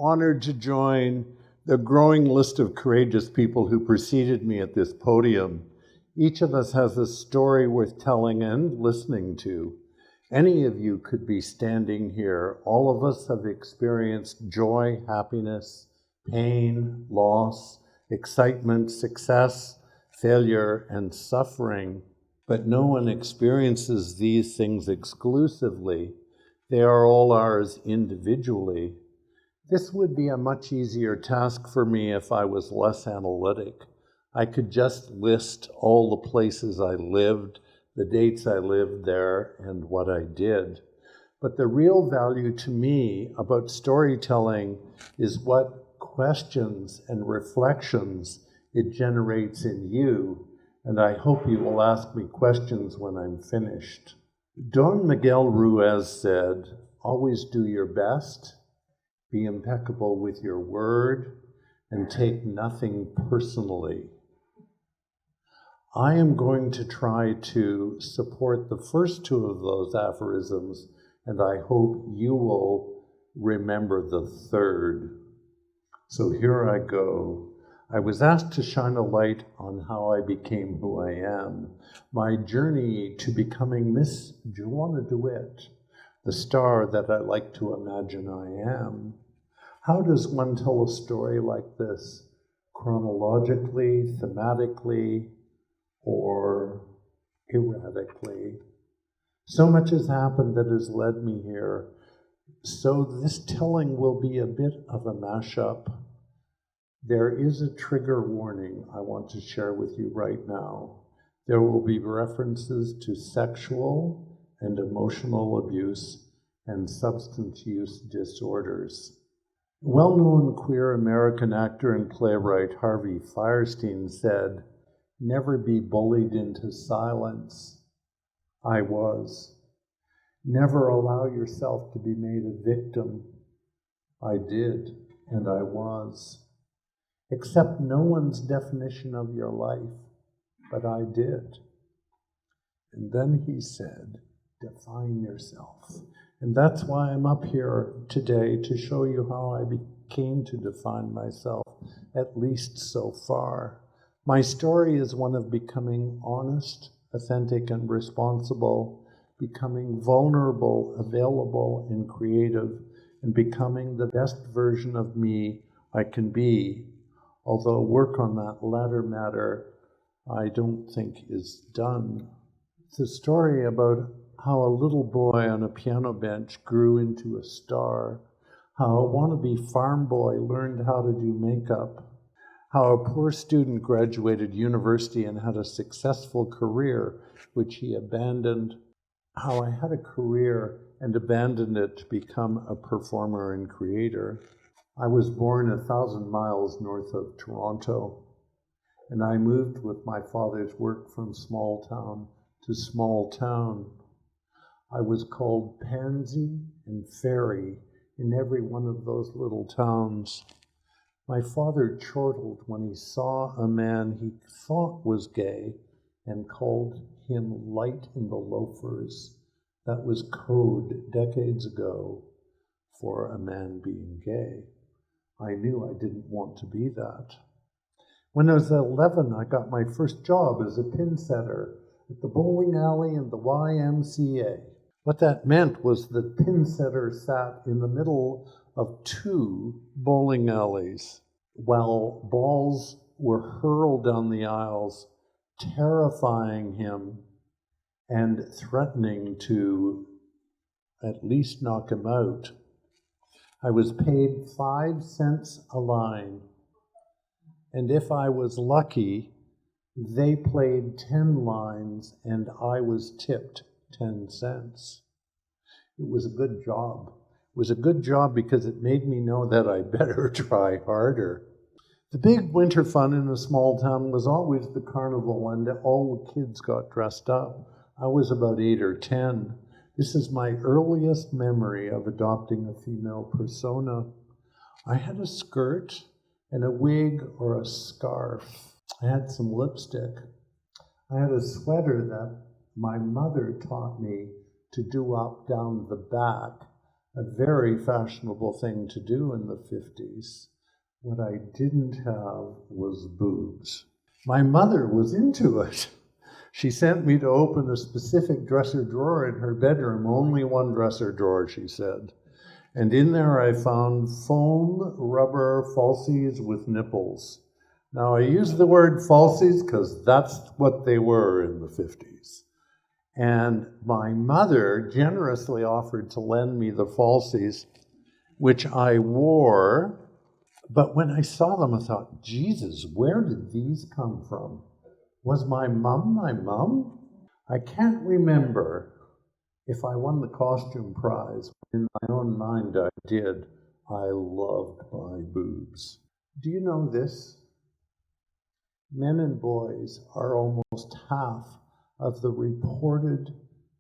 honored to join the growing list of courageous people who preceded me at this podium. Each of us has a story worth telling and listening to. Any of you could be standing here. All of us have experienced joy, happiness, pain, loss, excitement, success, failure, and suffering. But no one experiences these things exclusively. They are all ours individually. This would be a much easier task for me if I was less analytic. I could just list all the places I lived, the dates I lived there, and what I did. But the real value to me about storytelling is what questions and reflections it generates in you, and I hope you will ask me questions when I'm finished. Don Miguel Ruiz said, "Always do your best, be impeccable with your word, and take nothing personally." I am going to try to support the first two of those aphorisms, and I hope you will remember the third. So here I go. I was asked to shine a light on how I became who I am, my journey to becoming Miss DeWitt, the star that I like to imagine I am. How does one tell a story like this? Chronologically, thematically, or erratically? So much has happened that has led me here. So this telling will be a bit of a mashup. There is a trigger warning I want to share with you right now. There will be references to sexual and emotional abuse and substance use disorders. Well-known queer American actor and playwright Harvey Fierstein said, "Never be bullied into silence." I was. Never allow yourself to be made a victim. I did, and I was. Accept no one's definition of your life, but I did. And then he said, define yourself. And that's why I'm up here today, to show you how I came to define myself, at least so far. My story is one of becoming honest, authentic, and responsible, becoming vulnerable, available, and creative, and becoming the best version of me I can be. Although work on that latter matter, I don't think is done. It's a story about how a little boy on a piano bench grew into a star, how a wannabe farm boy learned how to do makeup, how a poor student graduated university and had a successful career, which he abandoned, how I had a career and abandoned it to become a performer and creator. I was born 1,000 miles north of Toronto, and I moved with my father's work from small town to small town. I was called Pansy and Fairy in every one of those little towns. My father chortled when he saw a man he thought was gay and called him light in the loafers. That was code decades ago for a man being gay. I knew I didn't want to be that. When I was 11, I got my first job as a pin setter at the bowling alley in the YMCA. What that meant was the pin setter sat in the middle of two bowling alleys while balls were hurled down the aisles, terrifying him and threatening to at least knock him out. I was paid 5 cents a line, and if I was lucky, they played 10 lines and I was tipped 10 cents. It was a good job. It was a good job because it made me know that I better try harder. The big winter fun in a small town was always the carnival, and all the kids got dressed up. I was about 8 or 10. This is my earliest memory of adopting a female persona. I had a skirt and a wig or a scarf. I had some lipstick. I had a sweater that my mother taught me to do up down the back a very fashionable thing to do in the 50s. What I didn't have was boobs. My mother was into it. She sent me to open a specific dresser drawer in her bedroom, only one dresser drawer, she said. And in there I found foam rubber falsies with nipples. Now I use the word falsies because that's what they were in the 50s. And my mother generously offered to lend me the falsies, which I wore. But when I saw them, I thought, Jesus, where did these come from? Was my mum my mum? I can't remember if I won the costume prize. In my own mind, I did. I loved my boobs. Do you know this? Men and boys are almost half of the reported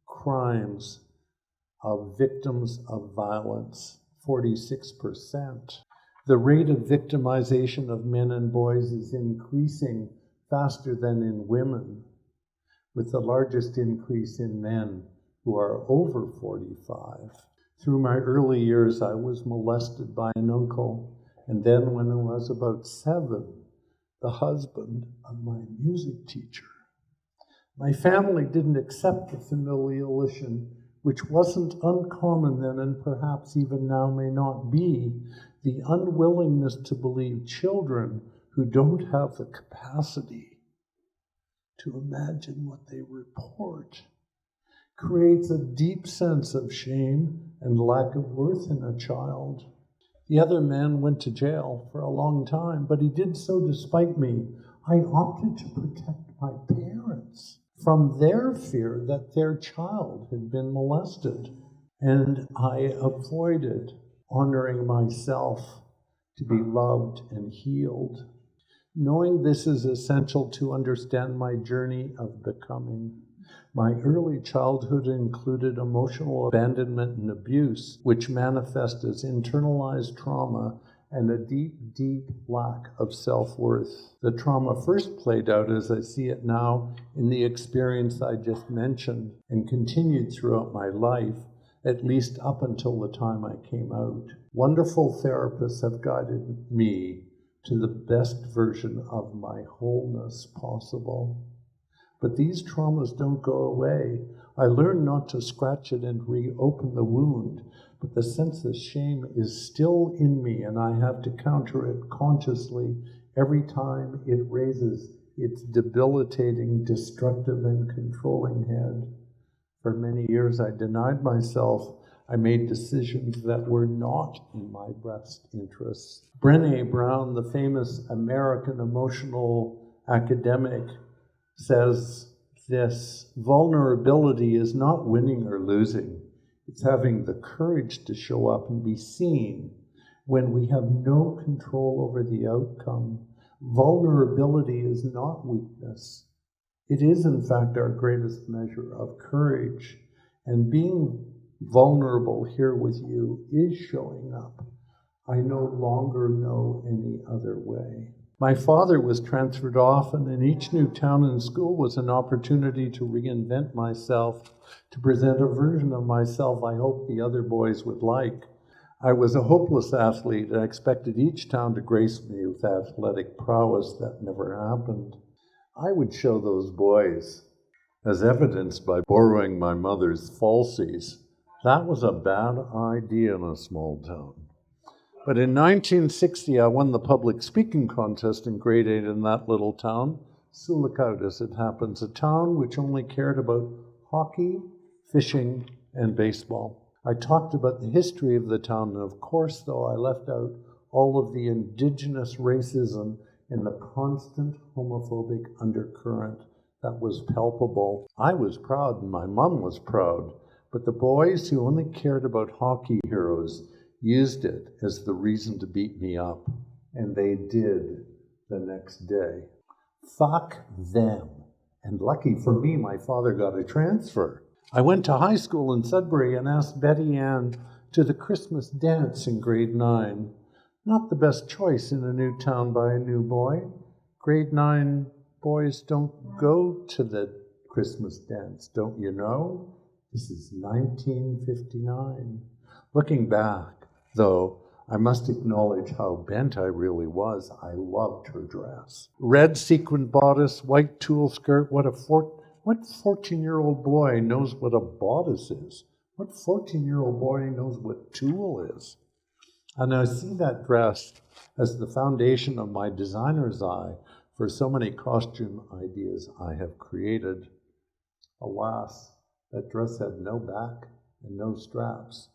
crimes of victims of violence, 46%. The rate of victimization of men and boys is increasing faster than in women, with the largest increase in men who are over 45. Through my early years, I was molested by an uncle, and then when I was about 7, the husband of my music teacher. My family didn't accept the familiation, which wasn't uncommon then and perhaps even now may not be, the unwillingness to believe children who don't have the capacity to imagine what they report creates a deep sense of shame and lack of worth in a child. The other man went to jail for a long time, but he did so despite me. I opted to protect my parents from their fear that their child had been molested, and I avoided honoring myself to be loved and healed. Knowing this is essential to understand my journey of becoming. My early childhood included emotional abandonment and abuse, which manifest as internalized trauma and a deep, deep lack of self-worth. The trauma first played out, as I see it now, in the experience I just mentioned, and continued throughout my life, at least up until the time I came out. Wonderful therapists have guided me to the best version of my wholeness possible. But these traumas don't go away. I learned not to scratch it and reopen the wound, but the sense of shame is still in me, and I have to counter it consciously every time it raises its debilitating, destructive, and controlling head. For many years I denied myself. I made decisions that were not in my best interests. Brené Brown, the famous American emotional academic, says this: vulnerability is not winning or losing. It's having the courage to show up and be seen when we have no control over the outcome. Vulnerability is not weakness. It is, in fact, our greatest measure of courage. And being vulnerable here with you is showing up. I no longer know any other way. My father was transferred often, and each new town and school was an opportunity to reinvent myself, to present a version of myself I hoped the other boys would like. I was a hopeless athlete, and I expected each town to grace me with athletic prowess that never happened. I would show those boys, as evidenced by borrowing my mother's falsies. That was a bad idea in a small town. But in 1960, I won the public speaking contest in grade 8 in that little town, Sulakaut as it happens, a town which only cared about hockey, fishing, and baseball. I talked about the history of the town, and of course, though, I left out all of the indigenous racism and the constant homophobic undercurrent that was palpable. I was proud, and my mom was proud, but the boys who only cared about hockey heroes used it as the reason to beat me up, and they did the next day. Fuck them. And lucky for me, my father got a transfer. I went to high school in Sudbury and asked Betty Ann to the Christmas dance in grade 9. Not the best choice in a new town by a new boy. Grade 9 boys don't go to the Christmas dance, don't you know? This is 1959. Looking back, though, I must acknowledge how bent I really was. I loved her dress. Red sequin bodice, white tulle skirt. What 14-year-old boy knows what a bodice is? What 14-year-old boy knows what tulle is? And I see that dress as the foundation of my designer's eye for so many costume ideas I have created. Alas, that dress had no back and no straps.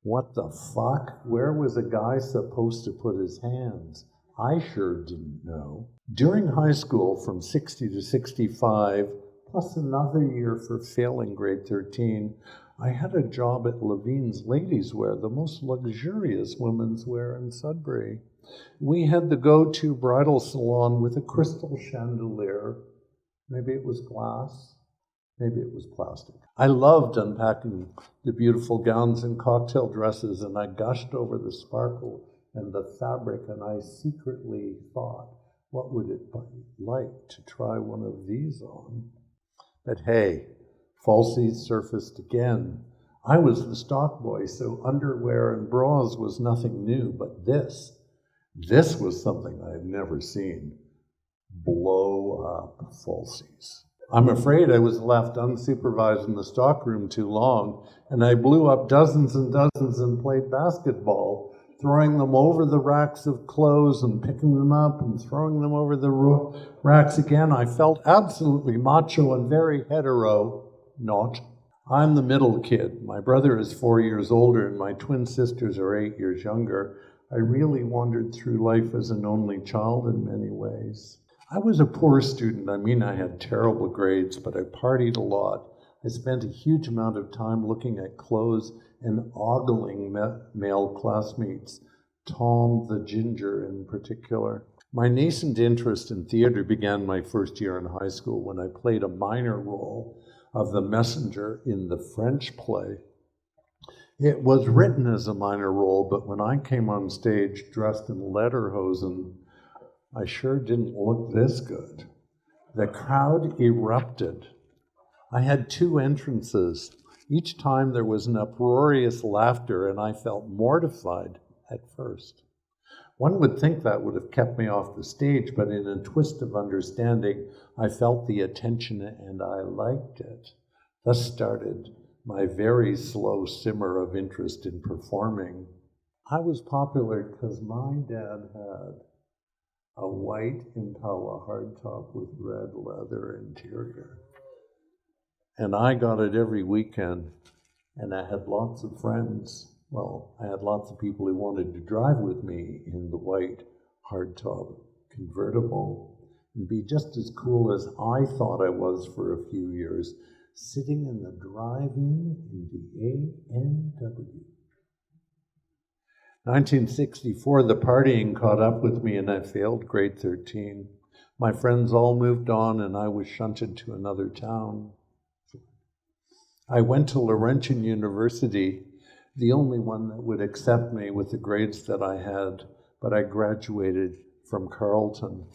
What the fuck? Where was a guy supposed to put his hands? I sure didn't know. During high school, from 60 to 65, plus another year for failing grade 13, I had a job at Levine's Ladies Wear, the most luxurious women's wear in Sudbury. We had the go-to bridal salon with a crystal chandelier. Maybe it was glass. Maybe it was plastic. I loved unpacking the beautiful gowns and cocktail dresses, and I gushed over the sparkle and the fabric, and I secretly thought, what would it be like to try one of these on? But hey, falsies surfaced again. I was the stock boy, so underwear and bras was nothing new, but this was something I had never seen. Blow up falsies. I'm afraid I was left unsupervised in the stockroom too long, and I blew up dozens and dozens and played basketball, throwing them over the racks of clothes and picking them up and throwing them over the racks again. I felt absolutely macho and very hetero. Not. I'm the middle kid. My brother is 4 years older, and my twin sisters are 8 years younger. I really wandered through life as an only child in many ways. I was a poor student. I had terrible grades, but I partied a lot. I spent a huge amount of time looking at clothes and ogling male classmates, Tom the Ginger in particular. My nascent interest in theater began my first year in high school when I played a minor role of the messenger in the French play. It was written as a minor role, but when I came on stage dressed in lederhosen, I sure didn't look this good. The crowd erupted. I had 2 entrances. Each time there was an uproarious laughter, and I felt mortified at first. One would think that would have kept me off the stage, but in a twist of understanding, I felt the attention and I liked it. Thus started my very slow simmer of interest in performing. I was popular because my dad had a white Impala hardtop with red leather interior. And I got it every weekend, and I had lots of friends. Well, I had lots of people who wanted to drive with me in the white hardtop convertible and be just as cool as I thought I was for a few years, sitting in the drive-in in the ANW. 1964, the partying caught up with me and I failed grade 13. My friends all moved on and I was shunted to another town. I went to Laurentian University, the only one that would accept me with the grades that I had, but I graduated from Carleton.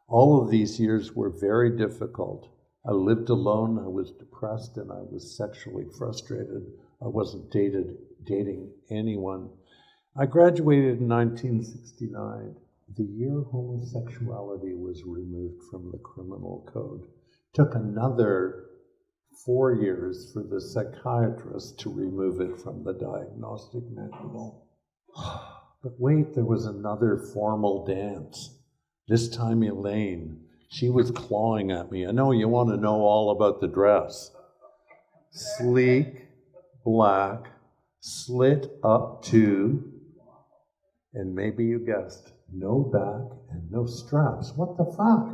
All of these years were very difficult. I lived alone, I was depressed, and I was sexually frustrated. I wasn't dating anyone. I graduated in 1969, the year homosexuality was removed from the criminal code. Took another 4 years for the psychiatrist to remove it from the diagnostic manual. But wait, there was another formal dance. This time Elaine, she was clawing at me. I know you want to know all about the dress. Sleek, black, slit up to, and maybe you guessed, no back and no straps. What the fuck?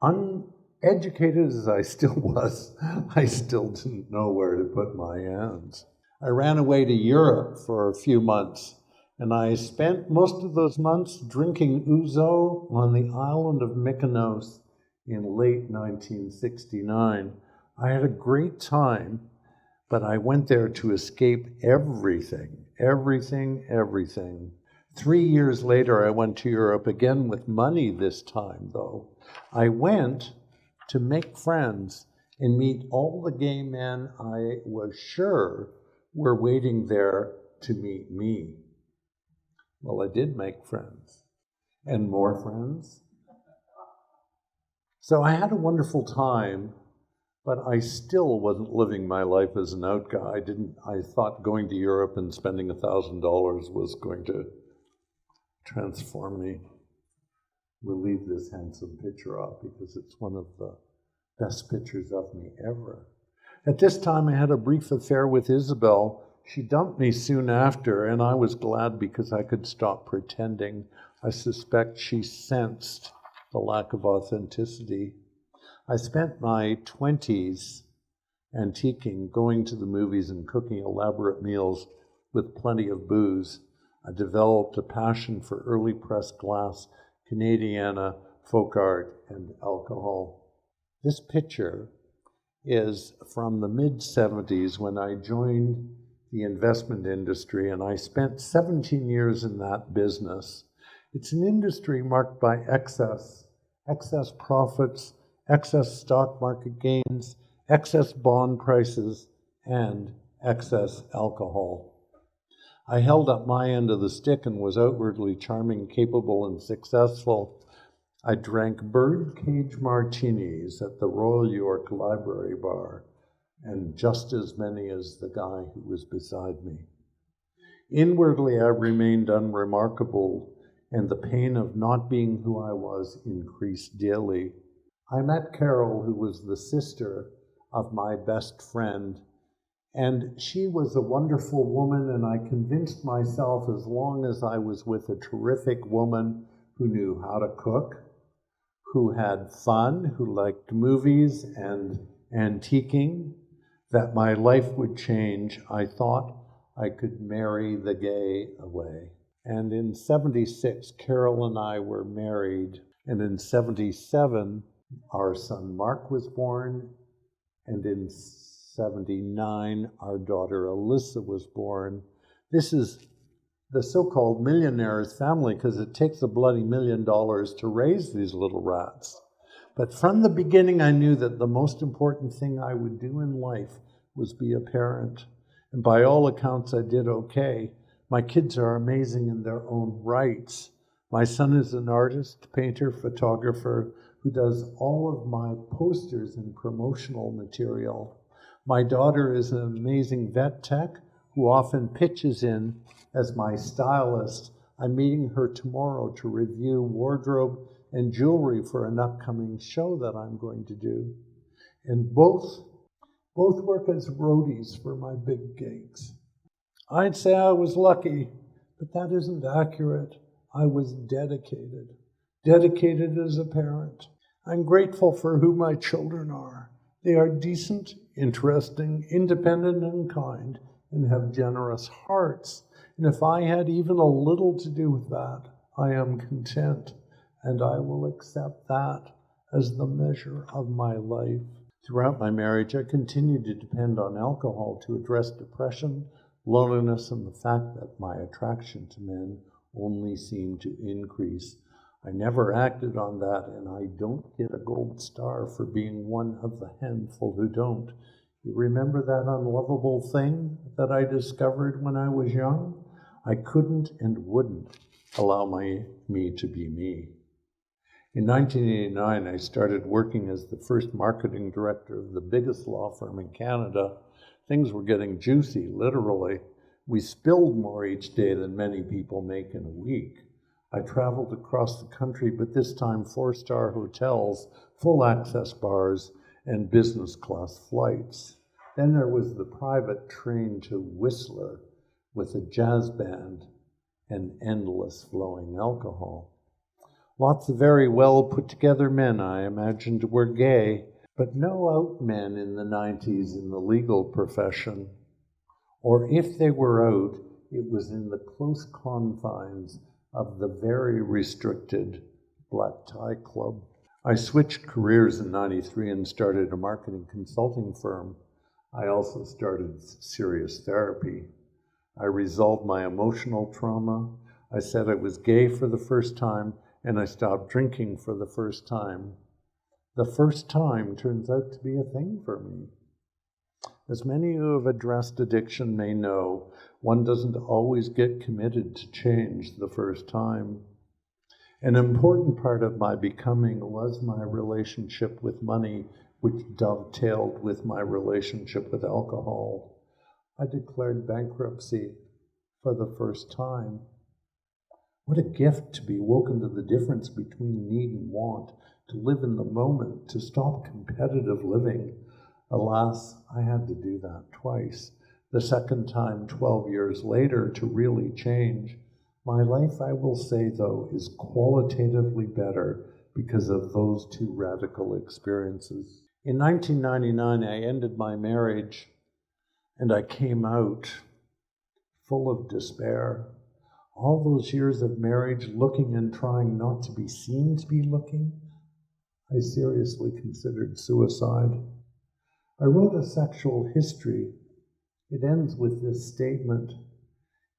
Uneducated as I still was, I still didn't know where to put my hands. I ran away to Europe for a few months, and I spent most of those months drinking ouzo on the island of Mykonos in late 1969. I had a great time, but I went there to escape everything. 3 years later, I went to Europe again with money this time, though. I went to make friends and meet all the gay men I was sure were waiting there to meet me. Well, I did make friends, and more friends. So I had a wonderful time, but I still wasn't living my life as an out guy. I thought going to Europe and spending $1,000 was going to transform me. We'll leave this handsome picture off because it's one of the best pictures of me ever. At this time, I had a brief affair with Isabel. She dumped me soon after, and I was glad because I could stop pretending. I suspect she sensed the lack of authenticity. I spent my 20s antiquing, going to the movies and cooking elaborate meals with plenty of booze. I developed a passion for early pressed glass, Canadiana, folk art, and alcohol. This picture is from the mid-70s when I joined the investment industry, and I spent 17 years in that business. It's an industry marked by excess profits, excess stock market gains, excess bond prices, and excess alcohol. I held up my end of the stick and was outwardly charming, capable, and successful. I drank birdcage martinis at the Royal York Library Bar, and just as many as the guy who was beside me. Inwardly, I remained unremarkable, and the pain of not being who I was increased daily. I met Carol, who was the sister of my best friend, and she was a wonderful woman, and I convinced myself as long as I was with a terrific woman who knew how to cook, who had fun, who liked movies and antiquing, that my life would change. I thought I could marry the gay away. And in 76, Carol and I were married, and in 77, our son Mark was born, and in 79, our daughter Alyssa was born. This is the so-called millionaire's family because it takes a bloody $1 million to raise these little rats. But from the beginning, I knew that the most important thing I would do in life was be a parent. And by all accounts, I did okay. My kids are amazing in their own rights. My son is an artist, painter, photographer who does all of my posters and promotional material. My daughter is an amazing vet tech who often pitches in as my stylist. I'm meeting her tomorrow to review wardrobe and jewelry for an upcoming show that I'm going to do. And both work as roadies for my big gigs. I'd say I was lucky, but that isn't accurate. I was dedicated as a parent. I'm grateful for who my children are. They are decent, interesting, independent, and kind, and have generous hearts. And if I had even a little to do with that, I am content, and I will accept that as the measure of my life. Throughout my marriage, I continued to depend on alcohol to address depression, loneliness, and the fact that my attraction to men only seemed to increase. I never acted on that, and I don't get a gold star for being one of the handful who don't. You remember that unlovable thing that I discovered when I was young? I couldn't and wouldn't allow me to be me. In 1989, I started working as the first marketing director of the biggest law firm in Canada. Things were getting juicy, literally. We spilled more each day than many people make in a week. I traveled across the country, but this time 4-star hotels, full access bars, and business class flights. Then there was the private train to Whistler with a jazz band and endless flowing alcohol. Lots of very well put together men I imagined were gay, but no out men in the 90s in the legal profession. Or if they were out, it was in the close confines of the very restricted black tie club. I switched careers in 93 and started a marketing consulting firm. I also started serious therapy. I resolved my emotional trauma. I said I was gay for the first time, and I stopped drinking for the first time. The first time turns out to be a thing for me. As many who have addressed addiction may know, one doesn't always get committed to change the first time. An important part of my becoming was my relationship with money, which dovetailed with my relationship with alcohol. I declared bankruptcy for the first time. What a gift to be woken to the difference between need and want, to live in the moment, to stop competitive living. Alas, I had to do that twice. The second time, 12 years later, to really change. My life, I will say, though, is qualitatively better because of those two radical experiences. In 1999, I ended my marriage, and I came out full of despair. All those years of marriage, looking and trying not to be seen to be looking, I seriously considered suicide. I wrote a sexual history. It ends with this statement: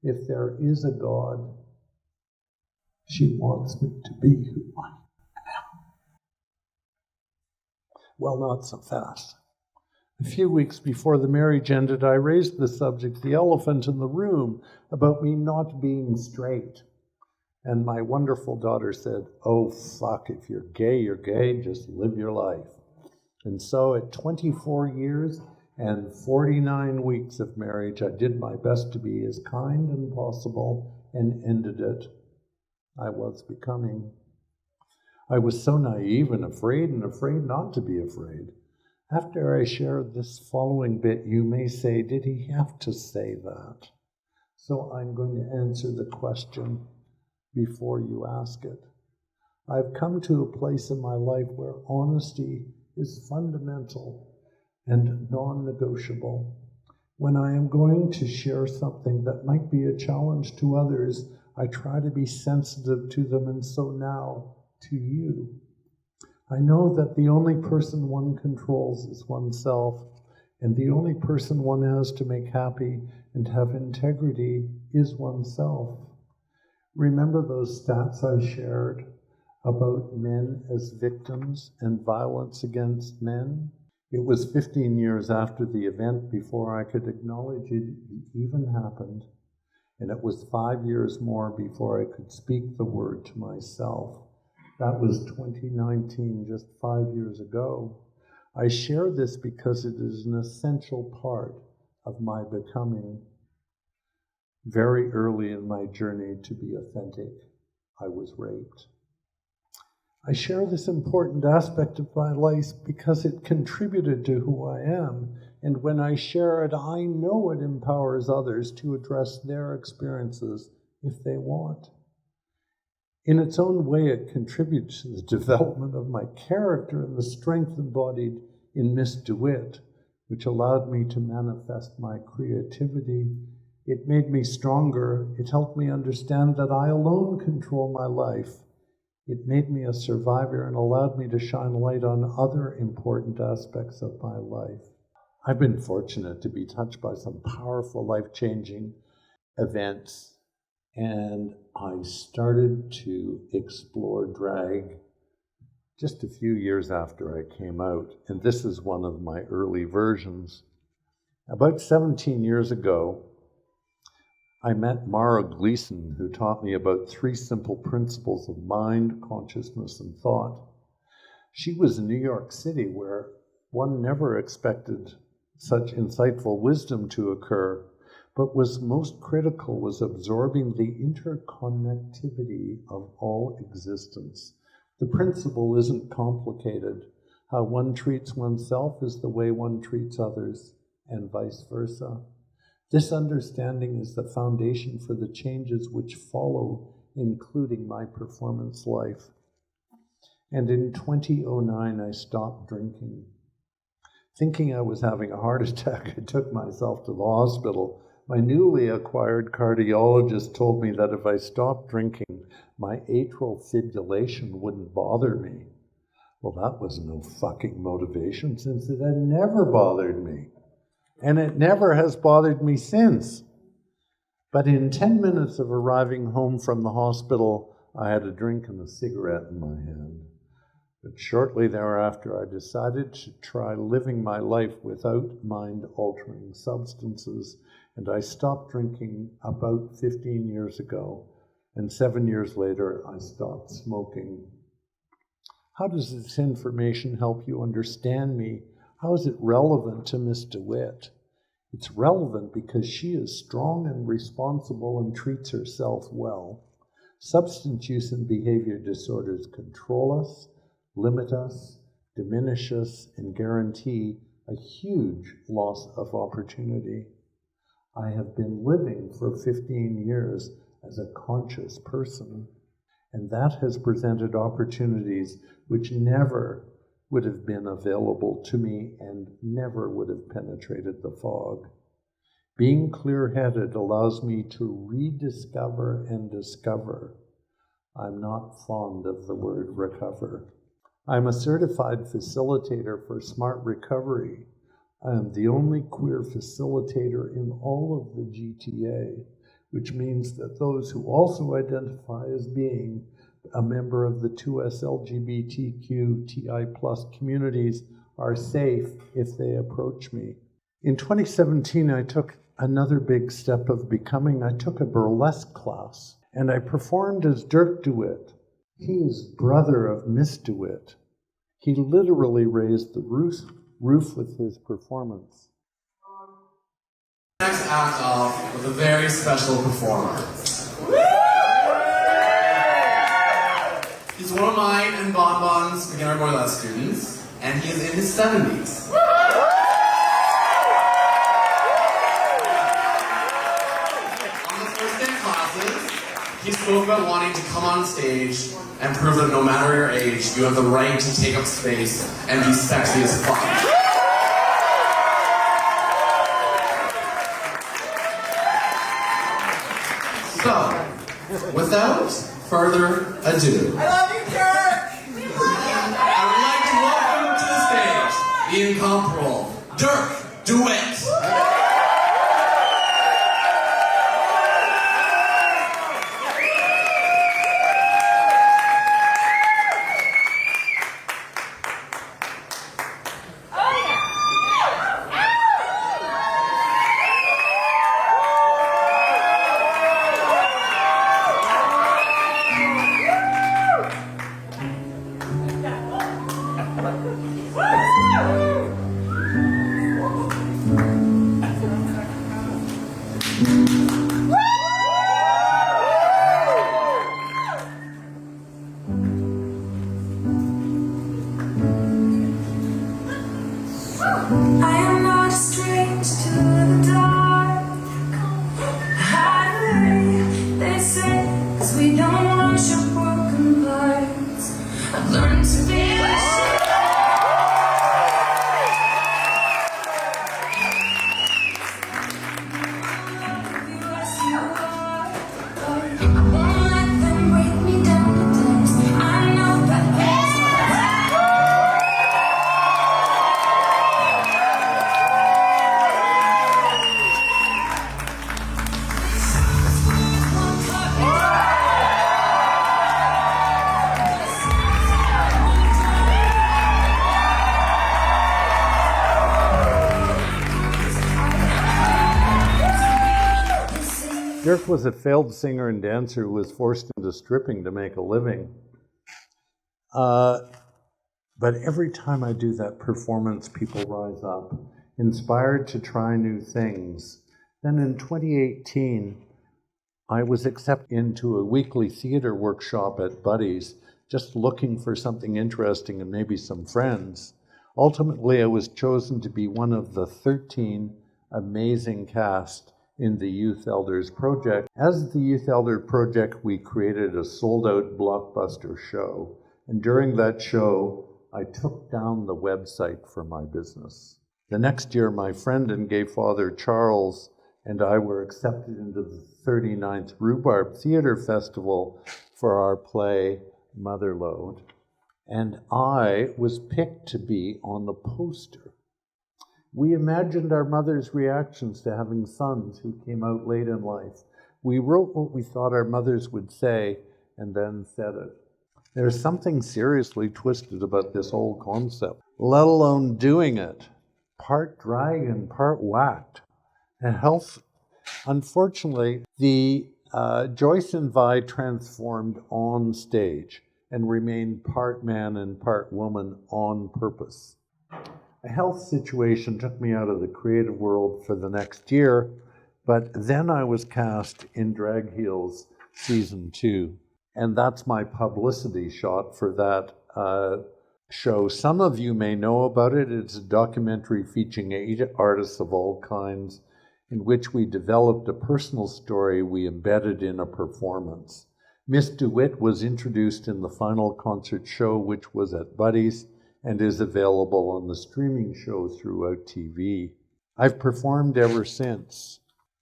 if there is a God, she wants me to be who I am. Well, not so fast. A few weeks before the marriage ended, I raised the subject, the elephant in the room, about me not being straight. And my wonderful daughter said, "Oh, fuck, if you're gay, just live your life." And so at 24 years and 49 weeks of marriage, I did my best to be as kind as possible and ended it. I was becoming. I was so naive and afraid not to be afraid. After I share this following bit, you may say, did he have to say that? So I'm going to answer the question before you ask it. I've come to a place in my life where honesty is fundamental and non-negotiable. When I am going to share something that might be a challenge to others, I try to be sensitive to them, and so now to you. I know that the only person one controls is oneself, and the only person one has to make happy and have integrity is oneself. Remember those stats I shared about men as victims and violence against men? It was 15 years after the event before I could acknowledge it even happened, and it was 5 years more before I could speak the word to myself. That was 2019, just 5 years ago. I share this because it is an essential part of my becoming. Very early in my journey to be authentic, I was raped. I share this important aspect of my life because it contributed to who I am, and when I share it, I know it empowers others to address their experiences if they want. In its own way, it contributes to the development of my character and the strength embodied in Miss DeWitt, which allowed me to manifest my creativity. It made me stronger. It helped me understand that I alone control my life. It made me a survivor and allowed me to shine light on other important aspects of my life. I've been fortunate to be touched by some powerful, life-changing events, and I started to explore drag just a few years after I came out, and this is one of my early versions. About 17 years ago, I met Mara Gleason, who taught me about 3 simple principles of mind, consciousness, and thought. She was in New York City, where one never expected such insightful wisdom to occur, but was most critical was absorbing the interconnectivity of all existence. The principle isn't complicated. How one treats oneself is the way one treats others, and vice versa. This understanding is the foundation for the changes which follow, including my performance life. And in 2009, I stopped drinking. Thinking I was having a heart attack, I took myself to the hospital. My newly acquired cardiologist told me that if I stopped drinking, my atrial fibrillation wouldn't bother me. Well, that was no fucking motivation, since it had never bothered me. And it never has bothered me since. But in 10 minutes of arriving home from the hospital, I had a drink and a cigarette in my hand. But shortly thereafter, I decided to try living my life without mind-altering substances, and I stopped drinking about 15 years ago, and 7 years later, I stopped smoking. How does this information help you understand me? How is it relevant to Miss DeWitt? It's relevant because she is strong and responsible and treats herself well. Substance use and behavior disorders control us, limit us, diminish us, and guarantee a huge loss of opportunity. I have been living for 15 years as a conscious person, and that has presented opportunities which never would have been available to me and never would have penetrated the fog. Being clear-headed allows me to rediscover and discover. I'm not fond of the word recover. I'm a certified facilitator for smart recovery. I am the only queer facilitator in all of the GTA, which means that those who also identify as being a member of the 2S LGBTQTI+ communities are safe if they approach me. In 2017, I took another big step of becoming. I took a burlesque class, and I performed as Dirk DeWitt. He is brother of Miss DeWitt. He literally raised the roof with his performance. Next act off with a very special performer. He's one of mine and Bonbon's beginner burlesque students, and he is in his 70s. On the first day of classes, he spoke about wanting to come on stage and prove that no matter your age, you have the right to take up space and be sexy as fuck. So, without further ado, I love you, Dirk! I would like to welcome to the stage the incomparable Dirk DeWitt. I am not strange to the dark. Hide, they say, 'cause we don't want your broken parts. I've learned to be Dirk was a failed singer and dancer who was forced into stripping to make a living. But every time I do that performance, people rise up, inspired to try new things. Then in 2018, I was accepted into a weekly theater workshop at Buddy's, just looking for something interesting and maybe some friends. Ultimately, I was chosen to be one of the 13 amazing cast in the Youth Elders Project. As the Youth Elder Project, we created a sold-out blockbuster show. And during that show, I took down the website for my business. The next year, my friend and gay father, Charles, and I were accepted into the 39th Rhubarb Theatre Festival for our play, Motherlode. And I was picked to be on the poster. We imagined our mother's reactions to having sons who came out late in life. We wrote what we thought our mothers would say and then said it. There's something seriously twisted about this whole concept, let alone doing it. Part dragon, part whacked. And health, unfortunately, the Joyce and Vi transformed on stage and remained part man and part woman on purpose. A health situation took me out of the creative world for the next year, but then I was cast in Drag Heels season 2. And that's my publicity shot for that show. Some of you may know about it. It's a documentary featuring 8 artists of all kinds in which we developed a personal story we embedded in a performance. Miss DeWitt was introduced in the final concert show, which was at Buddy's and is available on the streaming show throughout TV. I've performed ever since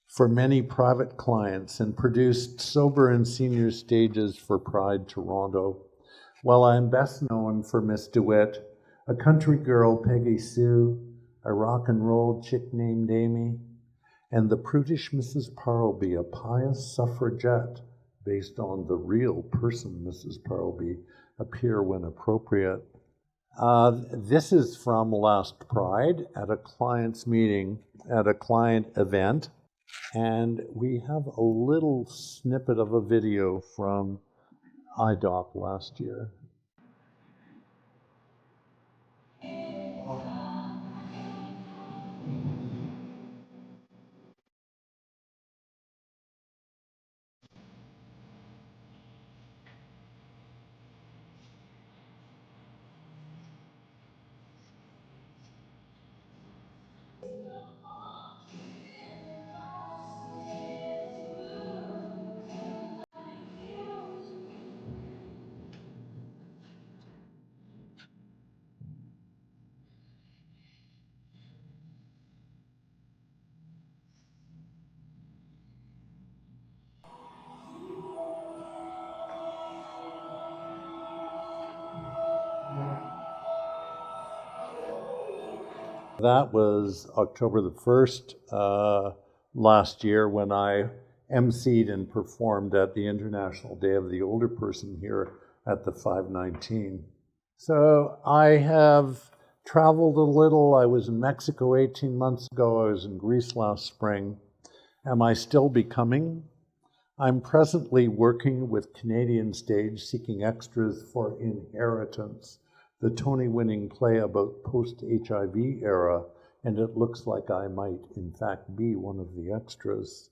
for many private clients and produced sober and senior stages for Pride Toronto, while I am best known for Miss DeWitt, a country girl, Peggy Sue, a rock and roll chick named Amy, and the prudish Mrs. Parlby, a pious suffragette based on the real person, Mrs. Parlby, appear when appropriate. This is from last Pride at a client's meeting, at a client event. And we have a little snippet of a video from IDOC last year. That was October the 1st last year when I emceed and performed at the International Day of the Older Person here at the 519. So I have traveled a little. I was in Mexico 18 months ago. I was in Greece last spring. Am I still becoming? I'm presently working with Canadian Stage seeking extras for Inheritance, the Tony-winning play about post-HIV era, and it looks like I might, in fact, be one of the extras.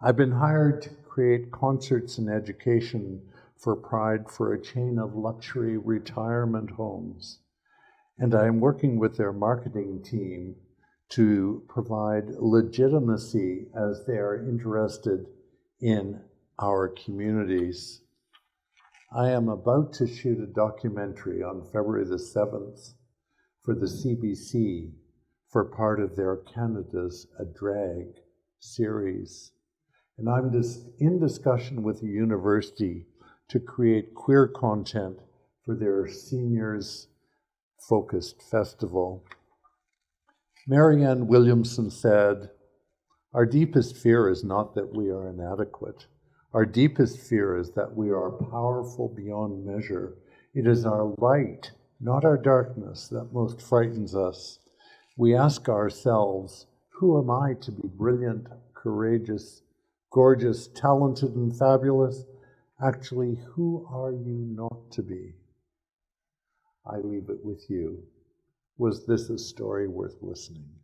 I've been hired to create concerts and education for Pride for a chain of luxury retirement homes, and I am working with their marketing team to provide legitimacy as they are interested in our communities. I am about to shoot a documentary on February the 7th for the CBC for part of their Canada's a Drag series. And I'm in discussion with the university to create queer content for their seniors-focused festival. Marianne Williamson said, "Our deepest fear is not that we are inadequate. Our deepest fear is that we are powerful beyond measure. It is our light, not our darkness, that most frightens us. We ask ourselves, who am I to be brilliant, courageous, gorgeous, talented, and fabulous? Actually, who are you not to be? I leave it with you. Was this a story worth listening?"